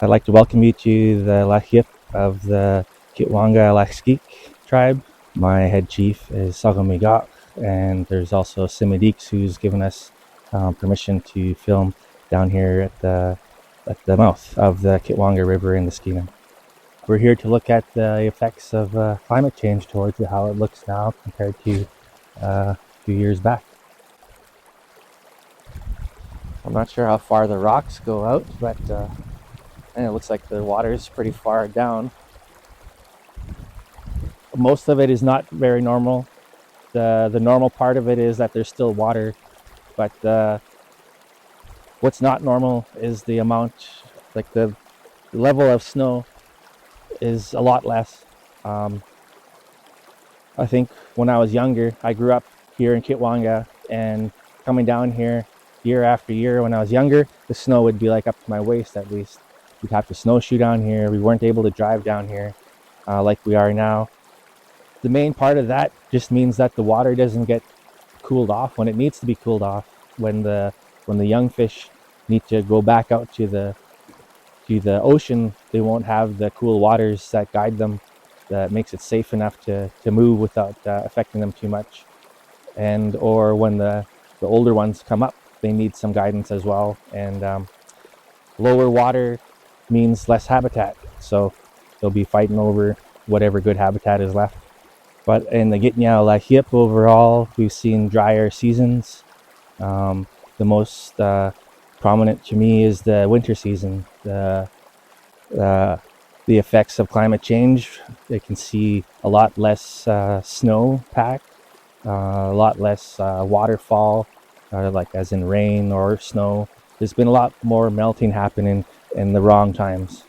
I'd like to welcome you to the Lax'Yip of the Gitanyow Lax'Yip tribe. My head chief is Sagamiga, and there's also Simidix who's given us permission to film down here at the mouth of the Kitwanga River in the Skeena. We're here to look at the effects of climate change towards how it looks now compared to a few years back. I'm not sure how far the rocks go out, but and it looks like the water is pretty far down. Most of it is not very normal. The normal part of it is that there's still water, but what's not normal is the amount, like the level of snow is a lot less. I think when I was younger, I grew up here in Kitwanga, and coming down here year after year when I was younger, the snow would be like up to my waist at least. We'd have to snowshoe down here. We weren't able to drive down here like we are now. The main part of that just means that the water doesn't get cooled off when it needs to be cooled off. When the young fish need to go back out to the ocean, they won't have the cool waters that guide them, that makes it safe enough to move without affecting them too much. And or when the older ones come up, they need some guidance as well. And lower water means less habitat, so they'll be fighting over whatever good habitat is left. But in the Gitanyow Lax'Yip overall, we've seen drier seasons. The most prominent to me is the winter season. The effects of climate change. They can see a lot less snowpack, a lot less waterfall, like as in rain or snow. There's been a lot more melting happening in the wrong times.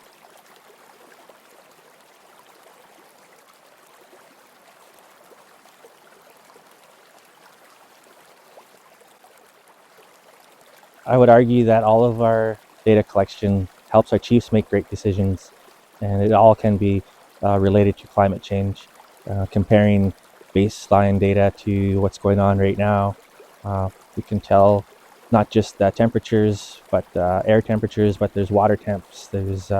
I would argue that all of our data collection helps our chiefs make great decisions, and it all can be related to climate change. Comparing baseline data to what's going on right now, we can tell not just the temperatures, but air temperatures, but there's water temps, there's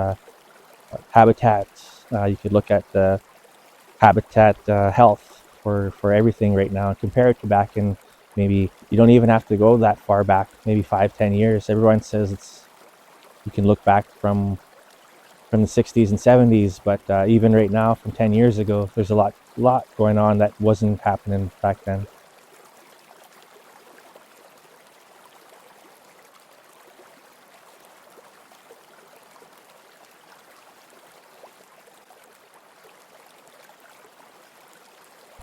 habitats. You could look at the habitat health for everything right now and compare it to back in, maybe you don't even have to go that far back, maybe 5-10 years. Everyone says you can look back from the 60s and 70s, but even right now from 10 years ago, there's a lot going on that wasn't happening back then.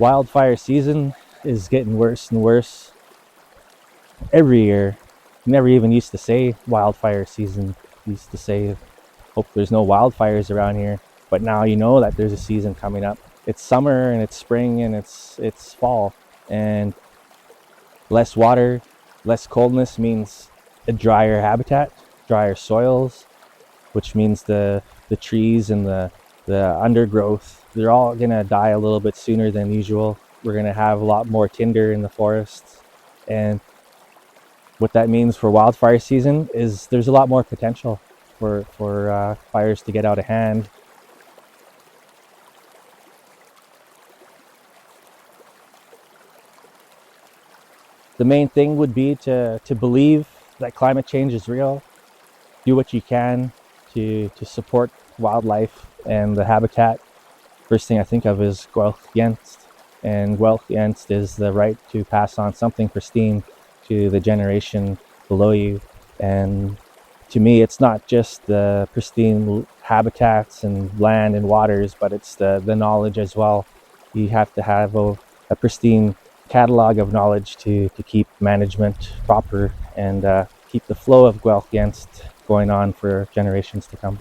Wildfire season is getting worse and worse every year. Never even used to say wildfire season. Used to say, hope there's no wildfires around here. But now you know that there's a season coming up. It's summer and it's spring and it's fall, and less water, less coldness means a drier habitat, drier soils, which means the trees and the undergrowth, they're all gonna die a little bit sooner than usual. We're gonna have a lot more tinder in the forests, and what that means for wildfire season is there's a lot more potential for fires to get out of hand. The main thing would be to believe that climate change is real. Do what you can to support wildlife and the habitat. First thing I think of is Gwelch and Gwelch is the right to pass on something pristine to the generation below you. And to me, it's not just the pristine habitats and land and waters, but it's the knowledge as well. You have to have a pristine catalog of knowledge to keep management proper and keep the flow of Gwelch going on for generations to come.